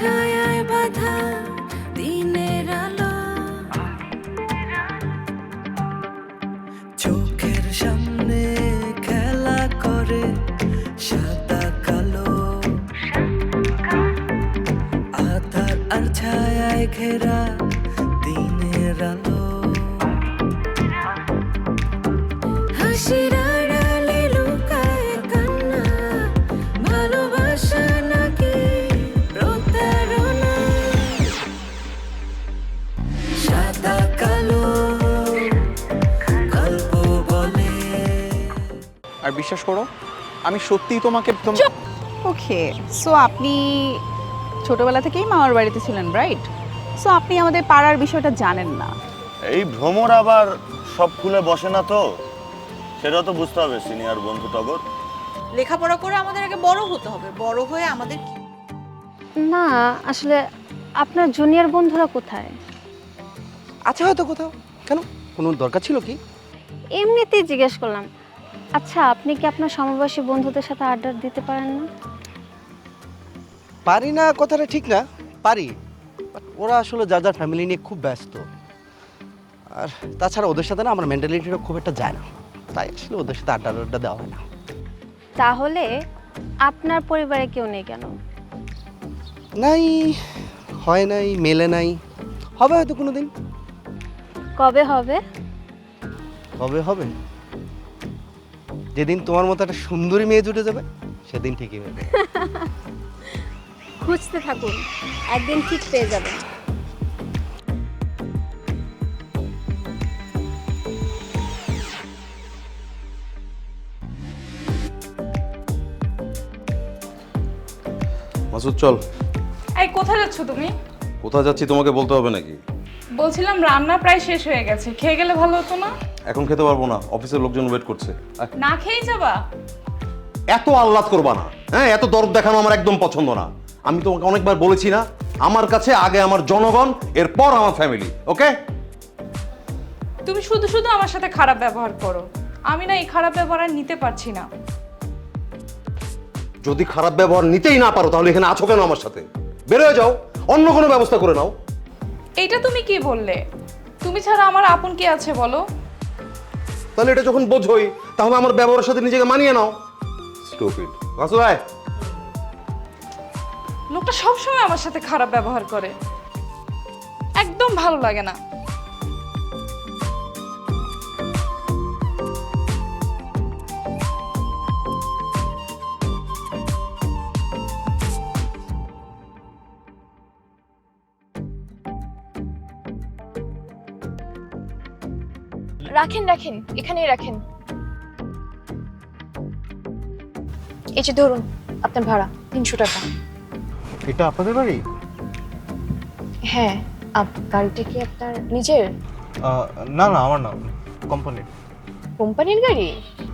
ছায়ায় বাঁধা দিনের আলো, চোখের সামনে খেলা করে সাদা কালো, আধার আর ছায়ায় ঘেরা দিনের আলো, হাসির আড়ালে লুকায় কান্না, ভালোবাসা নাকি প্রতারণা, সাদা কালো গল্প বলে। আর বিশ্বাস করো, আমি সত্যিই তোমাকে ওকে, সো আপনি ছোটবেলা থেকেই মামার বাড়িতে ছিলেন, রাইট? সো আপনি আমাদের পাড়ার বিষয়টা জানেন না। এই ভ্রমর আবার সব খুলে বসে না তো, সেটা তো বুঝতে হবে সিনিয়র বন্ধু টগর। লেখাপড়া করে আমাদের আগে বড় হতে হবে, বড় হয়ে আমাদের না আসলে আপনার জুনিয়র বন্ধুরা কোথায়? আছে হয়তো কোথাও। কেন, কোনো দরকার ছিল কি? এমনিতেই জিজ্ঞেস করলাম। আচ্ছা, আপনি কি আপনার সমবয়সী বন্ধুদের সাথে আড্ডা দিতে পারেন না? পারি না কথাটা ঠিক না, পারি, বাট ওরা আসলে যার যার ফ্যামিলি নিয়ে খুব ব্যস্ত। আর তাছাড়া ওদের সাথে না আমার মেন্টালিটিটা খুব একটা যায় না, তাই আসলে ওদের সাথে আড্ডা দেওয়া হয় না। তাহলে আপনার পরিবারে কেউ নেই কেন? নাই, হয় নাই, মেলে নাই, হবে হয়তো কোনো দিন। কবে হবে? কবে হবে? যেদিন তোমার মতো একটা সুন্দরী মেয়ে জুটে যাবে সেদিন ঠিকই হবে। খুঁজতে থাকুন, একদিন ঠিক পেয়ে যাবেন। মাসুদ চল। এই কোথায় যাচ্ছ তুমি? কোথায় যাচ্ছি তোমাকে বলতে হবে নাকি? বলছিলাম রান্না প্রায় শেষ হয়ে গেছে, খেয়ে গেলে ভালো হতো না? এখন খেতে পারবো না, অফিসের লোকজন ওয়েট করছে। না খেয়েই যাবা? এত আহ্লাদ করবা না, হ্যাঁ? এত দরদ দেখানো আমার একদম পছন্দ না। আমি তোমাকে অনেকবার বলেছি না, আমার কাছে আগে আমার জনগণ, এরপর আমার ফ্যামিলি, ওকে? তুমি শুধু শুধু আমার সাথে খারাপ ব্যবহার করো, আমি না এই খারাপ ব্যবহার আর নিতে পারছি না। যদি খারাপ ব্যবহার নিতেই না পারো তাহলে এখানে আছো কেন আমার সাথে? বের হয়ে যাও, অন্য কোনো ব্যবস্থা করে নাও। এইটা তুমি কি বললে? তুমি ছাড়া আমার আপন কে আছে বলো? তাহলে এটা যখন বোঝোই তাহলে আমার ব্যবহারের সাথে নিজেকে মানিয়ে নাও। স্টুপিড। মাসুদ ভাই, লোকটা সবসময় আমার সাথে খারাপ ব্যবহার করে, একদম ভালো লাগে না। রাখেন রাখেন, এখানেই রাখেন। এই যে ধরুন আপনার ভাড়া 300 টাকা। এটা আপনাদের বাড়ি? হ্যাঁ, গাড়িটা কি আপনার নিজের? না না, আমার না, কোম্পানির। কোম্পানির গাড়ি?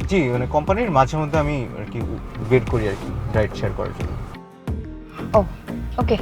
জি, মানে কোম্পানির, মাঝে মধ্যে আমি আর কি বের করি আর কি, রাইড শেয়ার করার জন্য। ও ওকে।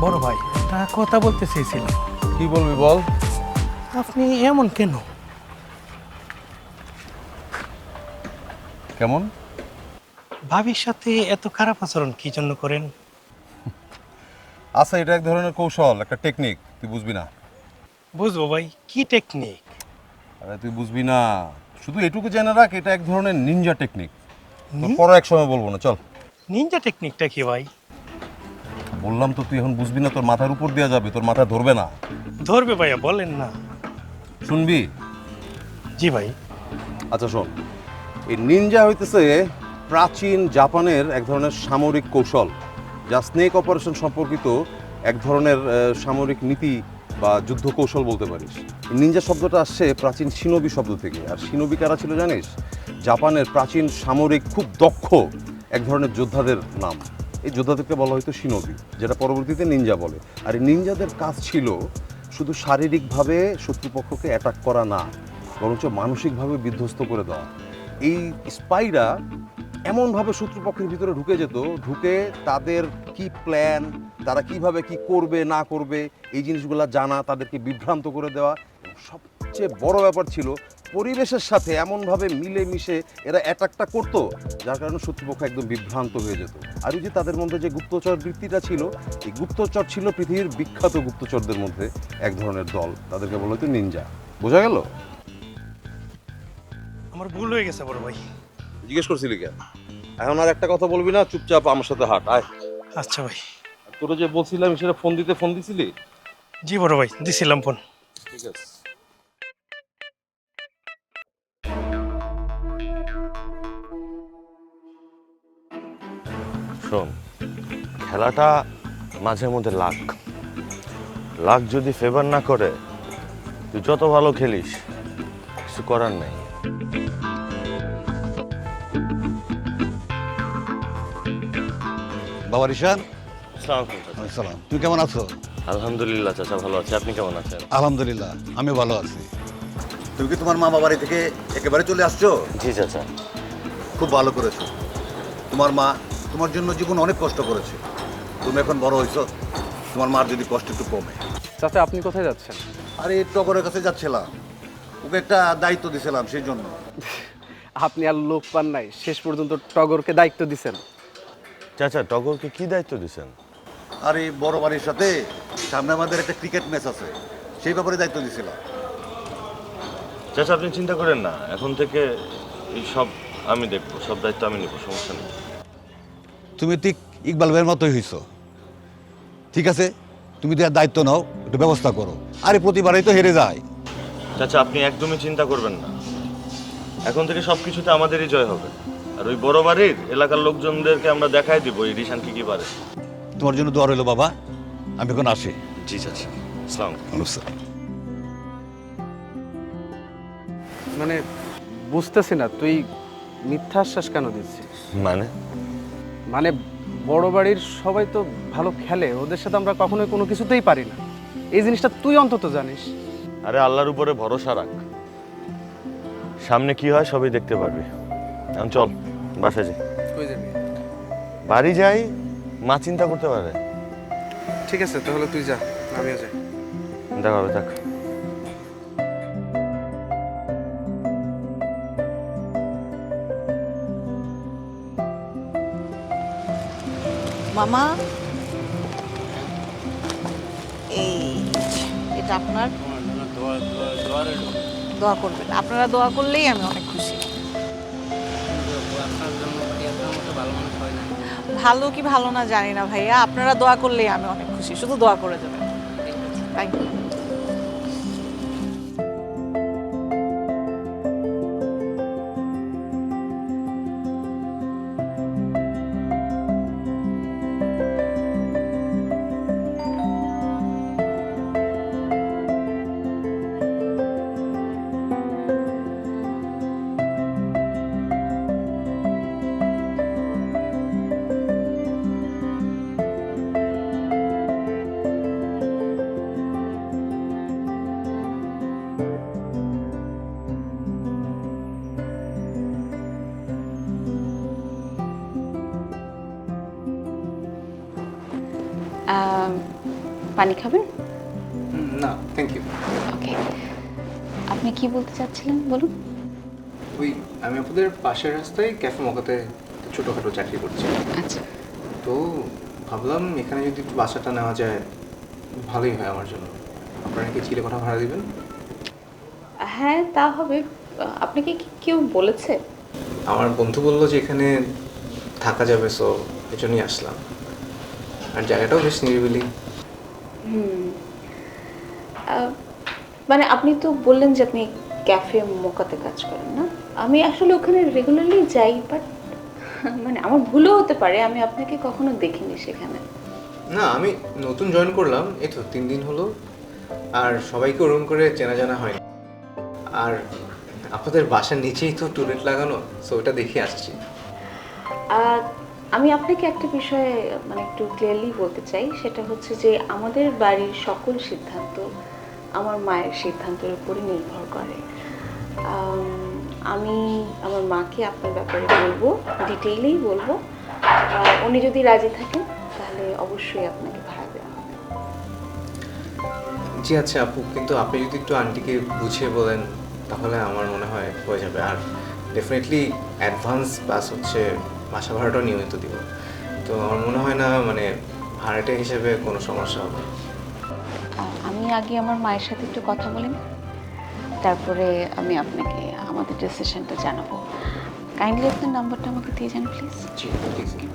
বড় ভাই, একটা কথা বলতে চেয়েছিলাম। কি বলবি বল। আপনি এমন কেন? কেমন? ভাবির সাথে এত খারাপ আচরণ কি জন্য করেন? আচ্ছা, এটা এক ধরনের কৌশল, একটা টেকনিক, তুই বুঝবি না। বুঝবো ভাই, কি টেকনিক? আরে তুই বুঝবি না, শুধু এটুকু জেনে রাখ, এটা এক ধরনের নিনজা টেকনিক। পরে এক সময় বলবো না, চল। নিনজা টেকনিকটা কি ভাই? বললাম তো, তুই এখন বুঝবি না, তোর মাথার উপর দেওয়া যাবে, তোর মাথায় ধরবে না। ধরবে ভাইয়া, বলেন না। শুনবি? জি ভাই। আচ্ছা শোন, এই নিনজা হইতেছে প্রাচীন জাপানের এক ধরনের সামরিক কৌশল, যা স্নেক অপারেশন সম্পর্কিত এক ধরনের সামরিক নীতি বা যুদ্ধ কৌশল বলতে পারিস। নিনজা শব্দটা আসছে প্রাচীন শিনোবি শব্দ থেকে। আর শিনোবি কারা ছিল জানিস? জাপানের প্রাচীন সামরিক খুব দক্ষ এক ধরনের যোদ্ধাদের নাম। এই যোদ্ধাদেরকে বলা হয়তো শিনোবি, যেটা পরবর্তীতে নিনজা বলে। আর এই নিনজাদের কাজ ছিল শুধু শারীরিকভাবে শত্রুপক্ষকে অ্যাটাক করা না, বরঞ্চ মানসিকভাবে বিধ্বস্ত করে দেওয়া। এই স্পাইরা এমনভাবে শত্রুপক্ষের ভিতরে ঢুকে যেত, ঢুকে তাদের কি প্ল্যান, তারা কিভাবে কি করবে না করবে, এই জিনিসগুলো জানা, তাদেরকে বিভ্রান্ত করে দেওয়া। সবচেয়ে বড় ব্যাপার ছিল পরিবেশের সাথে এমনভাবে মিলেমিশে এরা অ্যাটাকটা করতো, যার কারণে শত্রুপক্ষ একদম বিভ্রান্ত হয়ে যেত। আর ওই যে তাদের মধ্যে যে গুপ্তচর বৃত্তিটা ছিল, এই গুপ্তচর ছিল পৃথিবীর বিখ্যাত গুপ্তচরদের মধ্যে এক ধরনের দল, তাদেরকে বলা হতো নিনজা। বোঝা গেল? আমার ভুল হয়ে গেছে বড় ভাই। জিজ্ঞেস করছিলি কেন? এখন আর একটা কথা বলবি না, চুপচাপ আমার সাথে হাঁট আয়। আচ্ছা ভাই। তোরা যে বলছিলাম সেটা ফোন দিছিলি? জি বড় ভাই, দিছিলাম ফোন। ঠিক আছে। শোন, খেলাটা মাঝে মধ্যে লাক যদি ফেভার না করে, তুই যত ভালো খেলিস কিছু করার নেই। বাবা রিশান, আসসালামু সালাম। তুমি কেমন আছো? আলহামদুলিল্লাহ চাচা, ভালো আছি। আপনি কেমন আছেন? আলহামদুলিল্লাহ, আমি ভালো আছি। তুমি কি তোমার মামা বাড়ি থেকে একেবারে চলে আসছো? জি চাচা। খুব ভালো করেছো। তোমার মা তোমার জন্য জীবন অনেক কষ্ট করেছে। তুমি এখন বড় হয়েছো, তোমার মার যদি কষ্ট একটু কমে। চাচা, আপনি কোথায় যাচ্ছেন? আরে টগরের কাছে যাচ্ছিলাম, ওকে একটা দায়িত্ব দিয়েছিলাম, সেই জন্য। আপনি আর লোক পান নাই, শেষ পর্যন্ত টগরকে দায়িত্ব দিছেন। চাচা, টগরকে কি দায়িত্ব দিয়েছেন? আরে বড় বাড়ির সাথে সামনে আমাদের একটা ক্রিকেট ম্যাচ আছে, সেই ব্যাপারে দায়িত্ব দিয়েছিলাম। চাচা, আপনি চিন্তা করেন না, এখন থেকে এই সব আমি দেখবো, সব দায়িত্ব আমি নেবো, সমস্যা নেই। তুমি ঠিক ইকবাল ভাইয়ের মতোই হইছো। ঠিক আছে, তুমি তো দায়িত্ব নাও, একটু ব্যবস্থা করো। আরে প্রতিবারই তো হেরে যায়। চাচা, আপনি একদমই চিন্তা করবেন না, এখন থেকে সব কিছুতে আমাদেরই জয় হবে। আর ওই বড় বাড়ির এলাকার লোকজনদেরকে আমরা দেখাই দিব এই রিশান কি পারে। তোমার জন্য দোয়া রইলো বাবা, আমি এখন আসি। জি চাচা, আসসালাম। মানে বুঝতেছি না, তুই মিথ্যা আশ্বাস কেন দিচ্ছিস? মানে বড় বাড়ির সবাই তো ভালো খেলে, ওদের সাথে আমরা কখনোই কোনো কিছুতেই পারি না। এই জিনিসটা তুই অন্তত জানিস। আরে আল্লাহর উপরে ভরসা রাখ, সামনে কি হয় সবই দেখতে পারবি। এখন চল বাসায় যাই। কই যাবি? বাড়ি যাই, মা চিন্তা করতে পারে। ঠিক আছে, তাহলে তুই যা, আমিও যাই। দেখা হবে, থাক। মামা, এই এটা আপনার, দোয়া করবেন। আপনারা দোয়া করলেই আমি অনেক খুশি। ভালো কি ভালো না জানি না ভাইয়া, আপনারা দোয়া করলেই আমি অনেক খুশি, শুধু দোয়া করে দেবেন। Thank you. পানি খাবেন? না, থ্যাংক ইউ। ওকে, আপনি কি বলতে চাচ্ছিলেন বলুন। ওই আমি আপনাদের পাশের রাস্তায় ক্যাফে মকাতে ছোটোখাটো চাকরি করছি। আচ্ছা। তো ভাবলাম এখানে যদি একটু বাসাটা নেওয়া যায় ভালোই হয় আমার জন্য। আপনারা কি চিলে কোঠা ভাড়া দিবেন? হ্যাঁ তা হবে। আপনাকে কি কেউ বলেছে? আমার বন্ধু বললো যে এখানে থাকা যাবে, সো এজন্যই আসলাম। আর জায়গাটাও বেশ নিরিবিলি। মানে আপনি তো বললেন যে আপনি ক্যাফে মোকাতে কাজ করেন না? আমি আসলে ওখানে রেগুলারলি যাই, বাট মানে আমার ভুলও হতে পারে, আমি আপনাকে কখনো দেখিনি সেখানে। না, আমি নতুন জয়েন করলাম, এই তো 3 দিন হলো। আর সবাইকে ওরকম করে চেনা জানা হয়নি। আর আপনাদের বাসার নিচেই তো টুলেট লাগানো, সো ওটা দেখে আসছি। আমি আপনাকে একটা বিষয়ে মানে একটু ক্লিয়ারলি বলতে চাই, সেটা হচ্ছে যে আমাদের বাড়ির সকল সিদ্ধান্ত আমার মায়ের সিদ্ধান্তের উপরই নির্ভর করে। আমি আমার মাকে আপনার ব্যাপারে বলবো, ডিটেইলেই বলবো। উনি যদি রাজি থাকেন তাহলে অবশ্যই আপনাকে ভাড়া দেওয়া হবে। জি আচ্ছা আপু, কিন্তু আপনি যদি একটু আন্টিকে বুঝিয়ে বলেন তাহলে আমার মনে হয় হয়ে যাবে। আর ডেফিনেটলি অ্যাডভান্স প্লাস হচ্ছে বাসা ভাড়াটাও নিয়মিত দিব। তো আমার মনে হয় না মানে ভাড়াটা হিসেবে কোনো সমস্যা হবে। আমি আগে আমার মায়ের সাথে একটু কথা বলি, তারপরে আমি আপনাকে আমাদের ডিসিশনটা জানাবো। কাইন্ডলি আপনার নাম্বারটা আমাকে দিয়ে যান প্লিজ। জি প্লিজ। 01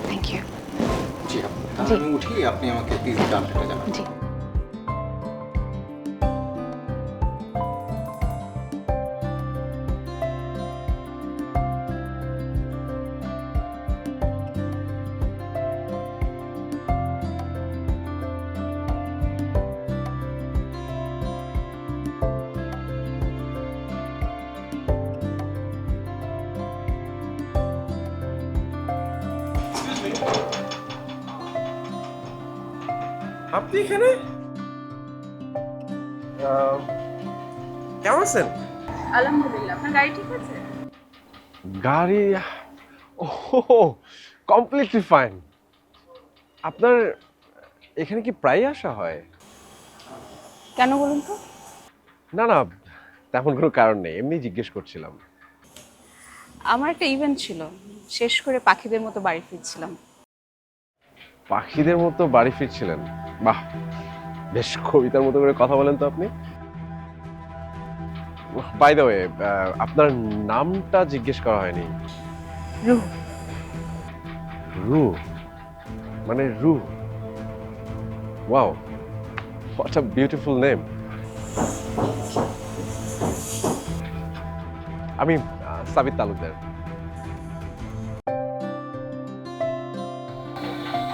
thank you. জি আপু, তাহলে আমি উঠি, আপনি আমাকে প্লিজ আপডেটটা জানান। জি। আপনি এখানে কেমন আছেন? আলহামদুলিল্লাহ। আপনার গাড়ি ঠিক আছে? গাড়ি ও কমপ্লিটলি ফাইন। আপনার এখানে কি প্রায় আসা হয়? কেন বলুন তো? না না, তেমন কোনো কারণ নেই, এমনি জিজ্ঞেস করছিলাম। আমার একটা ইভেন্ট ছিল, শেষ করে পাখিদের মতো বাড়ি ফিরছিলাম। পাখিদের মতো বাড়ি ফিরছিলেন? বাহ, বেশ কবিতার মতো করে কথা বলেন তো আপনি। বাই দ্য ওয়ে, আপনার নামটা জিজ্ঞেস করা হয়নি। রুহ। রুহ মানে Ruh? Wow, what a beautiful name. আমি Sabit Talukdar.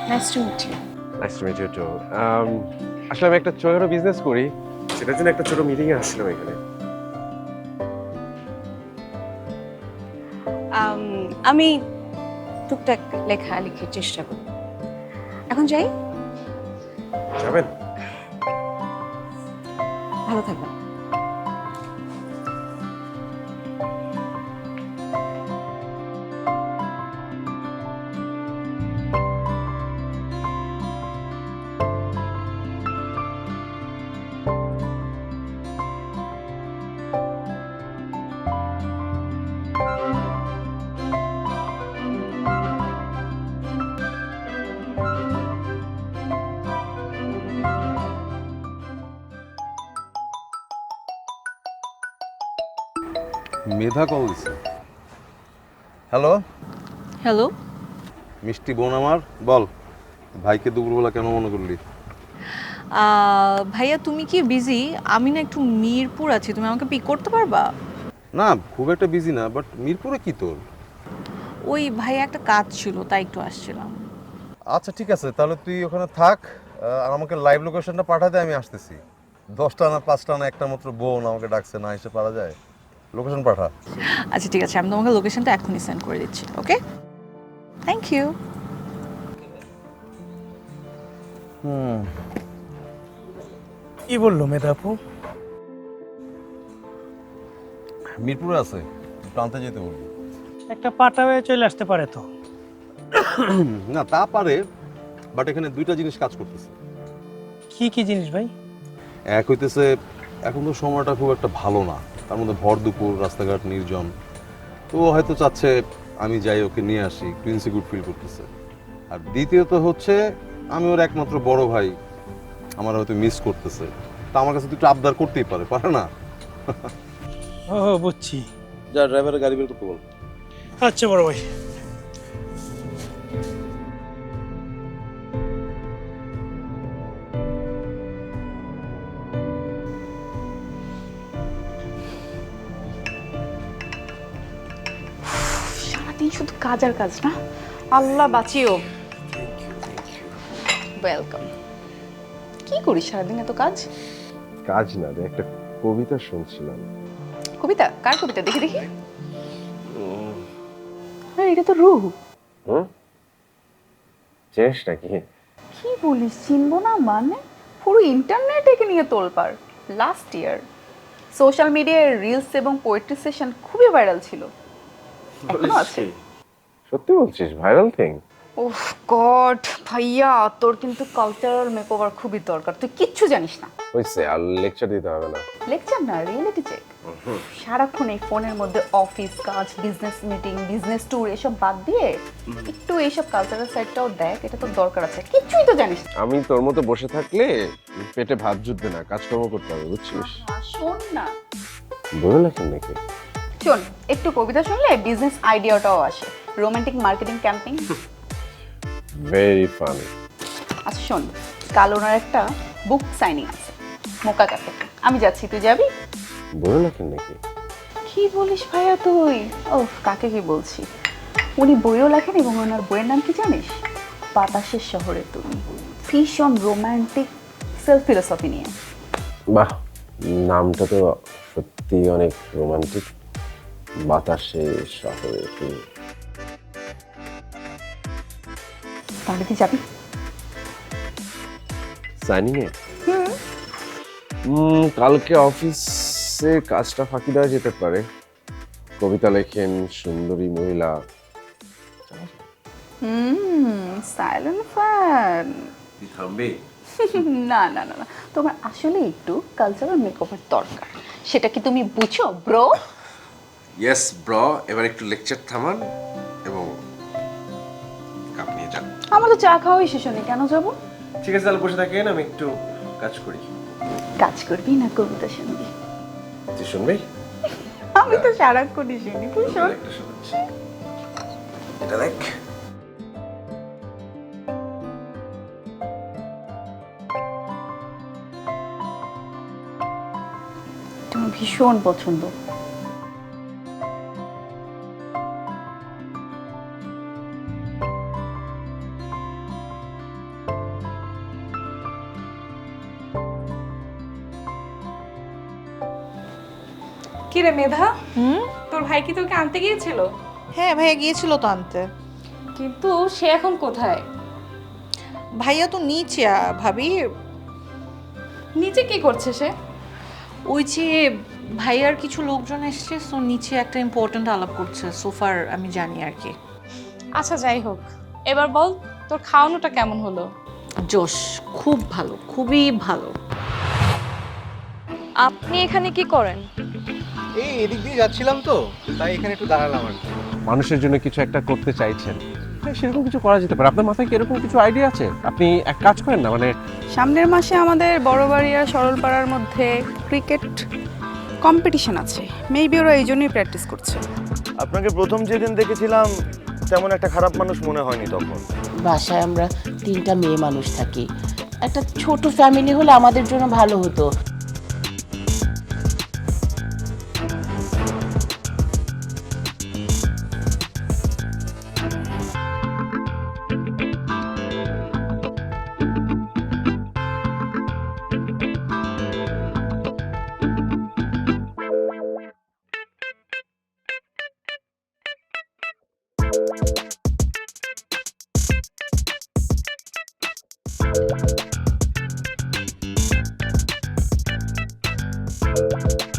Nice to meet you. Nice to meet you too. আসলে আমি একটা ছোটখাটো বিজনেস করি, সেটার জন্য একটা ছোট মিটিং এ আসছিলাম এখানে। আমি টুকটাক লেখালেখির চেষ্টা করি। এখন যাই? যাবেন? ভালো থাকবেন। মেধা কল দিছে। হ্যালো হ্যালো, মিষ্টি বোন আমার, বল ভাইকে দুপুরবেলা কেন মনে করলি? ভাইয়া তুমি কি বিজি? আমি না একটু মিরপুর আছি, তুমি আমাকে পিক করতে পারবা? না খুব একটা বিজি না, বাট মিরপুরে কি তোর? ওই ভাইয়া একটা কাজ ছিল তাই একটু আসছিলাম। আচ্ছা ঠিক আছে, তাহলে তুই ওখানে থাক, আর আমাকে লাইভ লোকেশনটা পাঠা দে, আমি আসতেছি। 10টা না 5টা না একটা মাত্র বোন আমাকে ডাকছে, না এসে পারা যায়? লোকেশন পাঠা। আচ্ছা ঠিক আছে, আমি তোমাকে লোকেশনটা এখনই সেন্ড করে দিচ্ছি। ওকে, থ্যাংক ইউ। কি বললো মেধা আপু? মিরপুরে আছে, প্রান্তে যেতে বলবি। একটা পাটা হয়ে চলে আসতে পারে তো। না তা পারে, বাট এখানে দুইটা জিনিস কাজ করতেছে। কি কি জিনিস ভাই? এক হইতেছে এখন তো সময়টা খুব একটা ভালো না, তার মধ্যে ভর দুপুর, রাস্তাঘাট নির্জন। তো ও হয়তো চাচ্ছে আমি যাই, ওকে নিয়ে আসি, একটু ইনসিকিউর ফিল করতেছে। আর দ্বিতীয়ত হচ্ছে আমি ওর একমাত্র বড় ভাই, আমার হয়তো মিস করতেছে। তা আমার কাছে তো একটু আবদার করতেই পারে না? ও বুঝছি। যা ড্রাইভারের গাড়ি বের করতে বল। আচ্ছা বড় ভাই। সারাদিন শুধু কাজ আর কাজ না, আল্লাহ বাঁচিও। ওয়েলকাম। কি করিস সারাদিন এত কাজ? কাজ না রে, একটা কবিতা শুনছিলাম। কবিতা? কার কবিতা? দেখি দেখি। আরে এটা তো রুহ। চেস নাকি? কি বলিস, চিনবো না মানে? পুরো ইন্টারনেট একে নিয়ে তোলপাড়। লাস্ট ইয়ার সোশ্যাল মিডিয়ায় রিলস এবং পোয়েট্রি সেশন খুবই ভাইরাল ছিল। এখনো আছে। সত্যি বলছিস? Viral thing? ওহ গড ভাইয়া, তোর কিন্তু কালচারাল মেকওভার খুবই দরকার, তুই কিচ্ছু জানিস না। হইছে, আর লেকচার দিতে হবে না। লেকচার না, রিয়েলিটি চেক। সারাক্ষণ এই ফোনের মধ্যে অফিস কাজ, বিজনেস মিটিং, বিজনেস ট্যুর এসব বাদ দিয়ে একটু এইসব কালচারাল সাইডটাও দেখ, এটা তোর দরকার আছে। কিচ্ছুই তো জানিস না। আমি তোর মতো বসে থাকলে পেটে ভাত জুটবে না, কাজকর্ম করতে হবে, বুঝছিস? শোন না, বলে লেখেন নাকি? শোন, একটু কবিতা শুনলে বিজনেস আইডিয়াটাও আসে। Romantic marketing campaign. Very funny. আচ্ছা শোন, কাল ওনার একটা বুক সাইনিং আছে মোকা ক্যাফে, আমি যাচ্ছি, তুই যাবি? বলে লেখেন নাকি? কি বলিস ভাইয়া তুই? ও কাকে কি বলছি, উনি বইও লেখেন এবং ওনার বইয়ের নাম কি জানিস? বাতাসের শহরে তুমি। ভীষণ রোমান্টিক সেলফ ফিলোসফি নিয়ে। বাহ, নামটা তো সত্যি অনেক রোমান্টিক। বাতাসের শহরে তুমি। তাহলে তুই যাবি? সাইনিং এ? কালকে অফিসে কাজটা ফাঁকি দেওয়া যেতে পারে। কবিতা লেখেন সুন্দরী মহিলা। Silent fan. তুই থামবি? না না না না, তোমার আসলে একটু কালচারাল মেকওভার দরকার, সেটা কি তুমি বুঝো ব্রো? Yes bro. এবার একটু লেকচার থামান এবং কাপ নিয়ে যান। আমার তো চা খাওয়াই শেষ হয়নি, কেন যাবো? ঠিক আছে, তাহলে বসে থাকেন, আমি একটু কাজ করি। কাজ করবি না কবিতা শুনবি? তুই শুনবি? আমি তো সারাক্ষণই শুনি, তুই শোন। একটা শোনাচ্ছি, এটা দেখ। তোমার ভীষণ পছন্দ। কি রে মেধা, তোর ভাই কি তোকে আনতে গিয়েছিল? হ্যাঁ ভাইয়া গিয়েছিল তো আনতে। কিন্তু সে এখন কোথায়? ভাইয়া তো নিচে ভাবি। নিচে কি করছে সে? ওই যে ভাইয়ার কিছু লোকজন এসছে, সো নিচে একটা ইম্পর্ট্যান্ট আলাপ করছে, সোফার আমি জানি আর কি। আচ্ছা যাই হোক, এবার বল তোর খাওয়ানোটা কেমন হলো? জোশ, খুব ভালো, খুবই ভালো। আপনি এখানে কি করেন? এই এদিক দিয়ে যাচ্ছিলাম তো, তাই এখানে একটু দাঁড়ালাম আর কি। মানুষের জন্য কিছু একটা করতে চাইছেন, হ্যাঁ সেরকম কিছু করা যেতে পারে। আপনার মাথায় কি এরকম কিছু আইডিয়া আছে? আপনি এক কাজ করেন না, মানে সামনের মাসে আমাদের বড়বাড়িয়া সরলপাড়ার মধ্যে ক্রিকেট কম্পিটিশন আছে, মেবি ওরা এই জন্যই প্র্যাকটিস করছে। আপনাকে প্রথম যেদিন দেখেছিলাম তেমন একটা খারাপ মানুষ মনে হয়নি তখন। বাসায় আমরা 3টা মেয়ে মানুষ থাকি, একটা ছোট ফ্যামিলি হলে আমাদের জন্য ভালো হতো। Thank you.